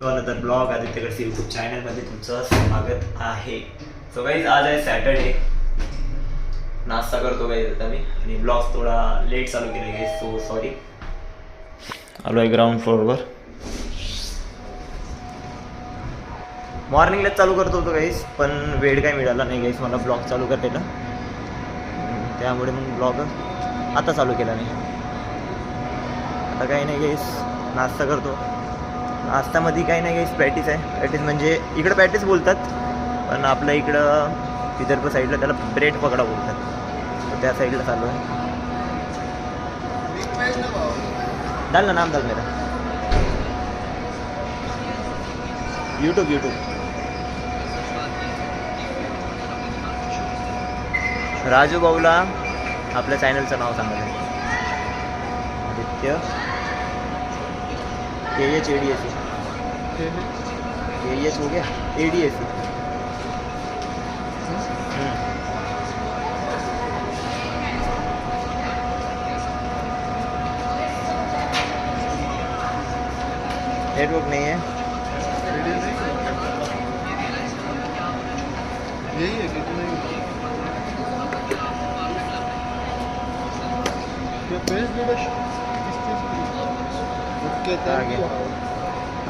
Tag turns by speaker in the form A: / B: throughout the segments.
A: तर blog आदित्यगडचे YouTube चॅनलमध्ये तुमचं स्वागत आहे. सो गाईज आज आहे सॅटर्डे. नाश्ता करतो गाईज आता मी आणि ब्लॉग थोडा लेट चालू केला गाईज, सो सॉरी. आलो आहे ग्राउंड फ्लोअरवर. मॉर्निंगलाच चालू करतो होतो गाईज, पण वेळ काय मिळाला नाही गाईज मला ब्लॉग चालू करायला, त्यामुळे मग ब्लॉग आता चालू केला नाही. आता काही नाही गाईज, नाश्ता करतो. नाश्त्यामध्ये काही नाही गाईज, पॅटीस आहे. पॅटीस म्हणजे इकडं पॅटीस बोलतात, पण आपल्या इकडं विदर्भ साईडला त्याला ब्रेड पकडा बोलतात. तर त्या साईडला चालू आहे. डाल ना, नाम डाल मेरा. यूट्यूब राजू भाऊला आपल्या चॅनलचं नाव सांगा. आदित्य KHADSE. KH हो गया, ADSE. नेटवर्क नहीं है.
B: यही है कि नहीं ये पेज लीडर किस चीज की ओके
A: आगे.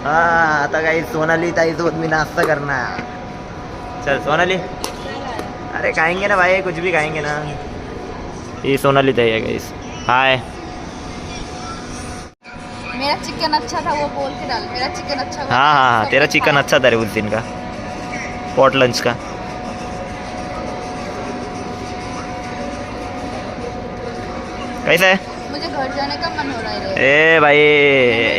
A: हाँ आता काही सोनाली ताई सोबत मी नाश्ता करणार. चल सोनाली. अरे खाएंगे ना भाई, कुछ भी खाएंगे ना. ये सोनाली ताई है गाइस. हाय.
C: मेरा चिकन अच्छा था वो बोल के डाल. मेरा चिकन अच्छा था.
A: हाँ, तेरा चिकन अच्छा था रे उस दिन का पॉट लंच का. कैसा आहे?
C: मुझे घर जाने का मन हो रहा है.
A: ए भाई,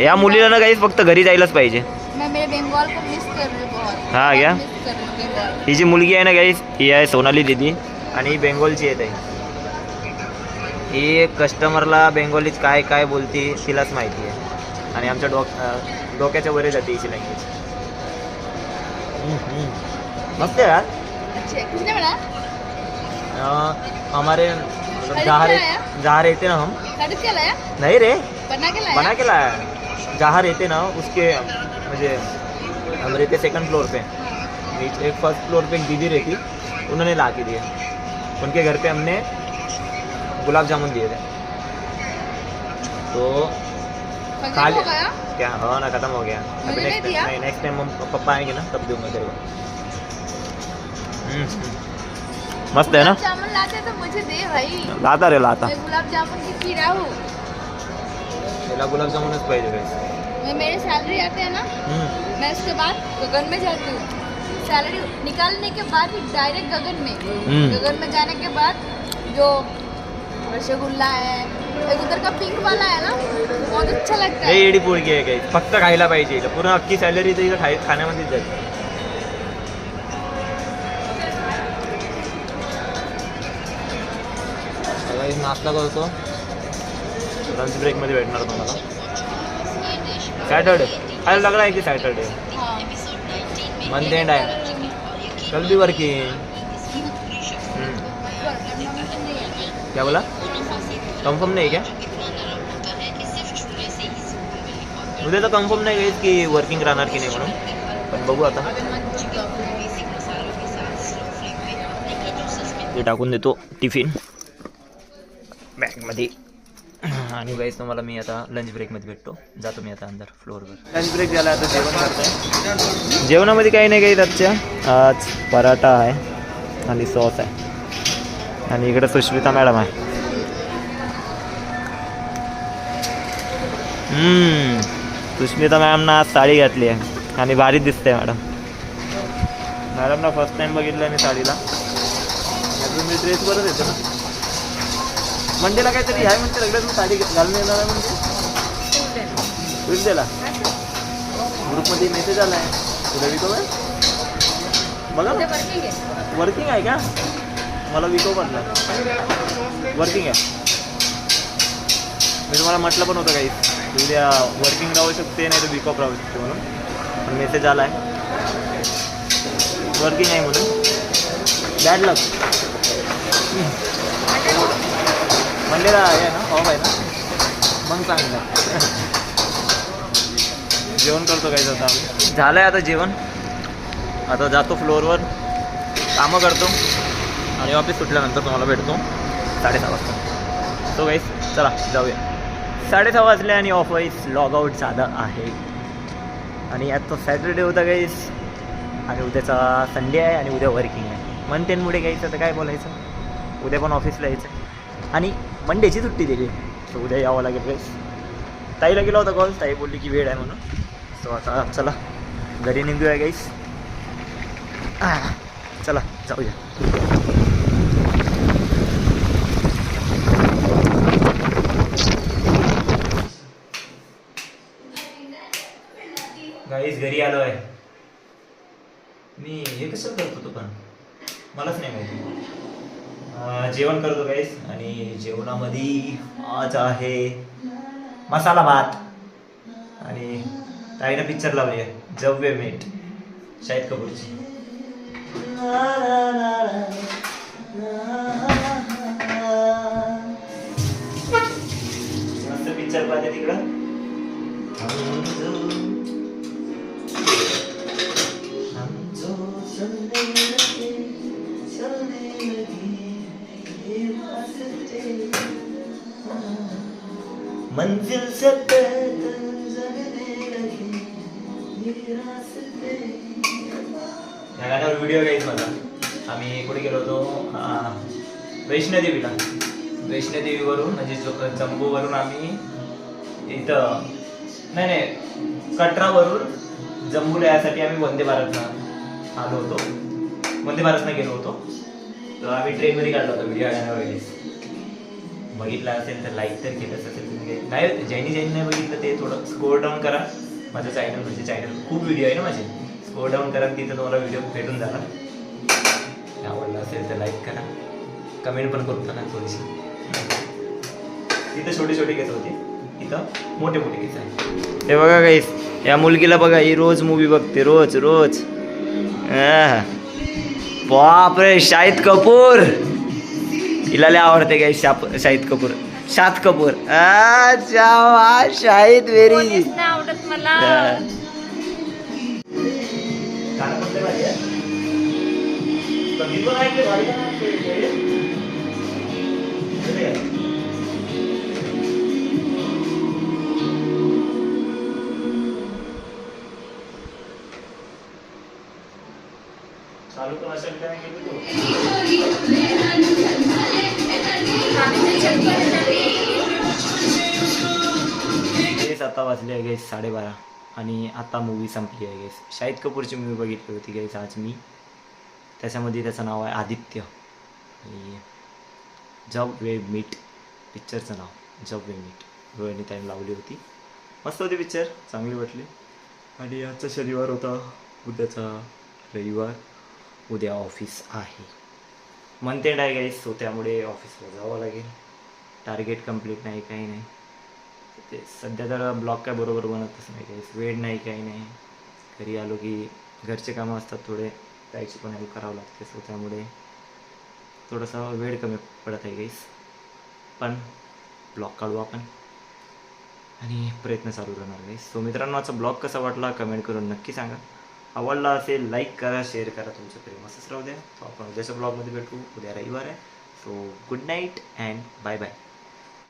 A: या मुलीला ना काहीच फक्त घरी जायलाच पाहिजे.
C: मैं मेरे बंगाल को मिस कर रही हूँ बहुत.
A: हाँ क्या?
C: मिस कर रही हूँ बंगाल.
A: ही जी मुलगी आहे ना गाईस, ही आहे सोनाली दीदी आणि ही बेंगॉलची आहे ताई. ही कस्टमरला बेंगॉलीत काय काय बोलती तिलाच माहिती आहे, आणि आमच्या डोक्याच्या वरे जाते हिची लँग्वेज. मस्त आहे यार.
C: अच्छे किसने बनाया?
A: हमारे जहाँ रहते ना हम.
C: खरीद के लाया?
A: नहीं रे,
C: बना के लाया?
A: बना के लाया है. जहाँ रहते ना उसके मुझे, हम रहते सेकंड फ्लोर पे. एक फर्स्ट फ्लोर पे एक दीदी रहती, उन्होंने ला के दिए. उनके घर पे हमने गुलाब जामुन दिए थे, तो
C: खत्म हो गया?
A: क्या हाँ ना, खत्म हो गया.
C: मुझे नहीं दिया?
A: नहीं, नेक्स्ट टाइम हम पापा आएंगे ना तब दूंगा तेरे को. मस्त है ना.
C: गुलाब जामुन लाते तो मुझे दे भाई.
A: लाता रे लाता.
C: मैं गुलाब जामुन की कीड़ा हूँ.
A: त्याला गुलाब जामुनच पाहिजे guys.
C: मैं मेरे सैलरी आते हैं ना, मैं उसके बाद गगन में जाती हूँ. सैलरी निकालने के बाद ही डायरेक्ट गगन में. गगन में जाने के बाद जो रसगुल्ला है, एक उधर का पिंक वाला है ना, बहुत अच्छा लगता
A: हे
C: है.
A: एडी पोळगी आहे काही, फक्त खायला पाहिजे. पूर्ण अख्खी सॅलरी तर इथं खाण्यामध्येच जाते. नाश्ता करतो. लंच ब्रेकमध्ये भेटणार तुम्हाला. सॅटरडे खायला लागला आहे की सॅटरडे
C: हाँ.
A: मंथ एंड आहे. कल भी वर्किंग. क्या बोला? कन्फर्म नाही क्या? उद्या तर कन्फर्म नाही गाईस की वर्किंग राहणार की नाही म्हणून, पण बघू आता. ते टाकून देतो टिफिन बॅगमध्ये. आणि गाईस तुम्हाला मी आता लंच ब्रेकमध्ये भेटतो. जातो मी आता अंदर फ्लोअरवर. लंच ब्रेक झाला, आता जेवण करतोय. जेवणामध्ये काही नाही गाईस आजच्या. आज पराठा आहे आणि सॉस आहे, आणि इकडे सुष्मिता मॅडम आहे. सुष्मिता मॅडमना आज साडी घातली आहे आणि भारी दिसते मॅडम. मॅडमना फर्स्ट टाइम बघितलं मी साडीला. मी ड्रेसवरच येतो ना. मंडेला काहीतरी आहे म्हणते, सगळ्यात साडी घालून येणार आहे म्हणजे. ट्यूजडेला ग्रुपमध्ये मेसेज आला आहे. तुला विको आहे बघा. वर्किंग आहे का? मला विको पडला. वर्किंग आहे. मी तुम्हाला म्हटलं पण होतं काही उद्या वर्किंग राहू शकते, नाही तर विक ऑफ राहू शकते म्हणून, पण मेसेज आला आहे वर्किंग आहे म्हणून. बॅड लक. मंडेला आहे ना, ऑफ आहे ना, मग चांगलं. जेवण करतो काही आता आम्ही. झालं आहे आता जेवण. आता जातो फ्लोअरवर, कामं करतो आणि ऑफिस सुटल्यानंतर तुम्हाला भेटतो 6:30 वाजता. सो गाईस चला जाऊया. 6:30 वाजले आणि ऑफिस लॉग आउट झालं आहे. आणि आजचा सॅटर्डे होता गाईस आणि उद्याचा संडे आहे आणि उद्या वर्किंग आहे. मंथेंडमुळे गाईस आता काय बोलायचं, उद्या पण ऑफिसला यायचं आणि मंडेची सुट्टी दिली. सो उद्या यावं लागेल गाईस. ताईला गेला होता कॉल, ताई बोलली की वेळ आहे म्हणून. सो आता चला घरी निघूया गाईस. चला जाऊया. गाईस घरी आलो आहे मी. हे कसं करतो तो पण मलाच नाही माहिती. जेवण करतो गाईस आणि जेवणामध्ये आज आहे मसाला भात आणि ताईनं पिक्चर लावली आहे जब वे मेट, शाहिद कपूरची. मस्त पिक्चर पाहते तिकडं. मंजिल से या गाण्यावर व्हिडिओ घ्यायचा मला. आम्ही कुठे गेलो होतो, वैष्णोदेवीला. वैष्णोदेवीवरून म्हणजे जम्बूवरून आम्ही इथं नाही कटरावरून जम्बूला यासाठी आम्ही वंदे भारतला आलो होतो. वंदे भारतला गेलो होतो. तर आम्ही ट्रेनमध्ये काढला होता व्हिडिओ गाण्यावर वेळेस. बघितलं असेल तर लाईक तर केलंच असेल तुम्ही. नाही ज्यांनी नाही बघितलं ते थोडं स्कोर डाऊन करा. माझं चॅनल म्हणजे चॅनल खूप व्हिडिओ आहे ना माझे. स्कोर डाऊन करा, तिथं तुम्हाला व्हिडिओ भेटून जाणार. आवडलं असेल तर लाईक करा, कमेंट पण करू नका थोडीशी. तिथं छोटे छोटे केस होते, इथं मोठे मोठे केस आहे. हे बघा गाईस, या मुलगीला बघा, ही रोज मूवी बघते, रोज रोज. बापरे, शाहिद कपूर. हिला लय आवडते गाईस शाहिद कपूर. शाहिद कपूर. अच्छा शाहिद वेरी
C: आवडत मला.
A: चालू पण असेल काय आता वाजले गेस 12:30 आणि आता मूवी संपली आहे गेस. शाहिद कपूरची मूवी बघितली होती गेस आज मी. त्याच्यामध्ये त्याचं नाव आहे आदित्य आणि जब वे मीट पिक्चरचं नाव जब वे मीट रोहिणी त्याने लावली होती. मस्त होती पिक्चर, चांगली वाटली. आणि आजचा शनिवार होता, उद्याचा रविवार, उद्या ऑफिस आहे. मंथ एंड आहे गाईस, सो त्यामुळे ऑफिसला जावं लागेल. टार्गेट कंप्लीट नाही, काही नाही. ते सध्या तर ब्लॉग काय बरोबर बनतच नाही गाईस, वेळ नाही, काही नाही. घरी आलो की घरचे कामं असतात थोडे, त्याची पण हेल्प करावं लागते. सो त्यामुळे थोडंसं वेळ कमी पडत आहे गाईस. पण ब्लॉग काढू आपण आणि प्रयत्न चालू राहणार गाईस. सो मित्रांनो, आजचा ब्लॉग कसा वाटला कमेंट करून नक्की सांगा. आवडला असेल लाईक करा, शेअर करा, तुमचं प्रेम असंच राहू द्या. तो आपण उद्याच्या ब्लॉगमध्ये भेटू. उद्या रविवार आहे. So good night and bye bye.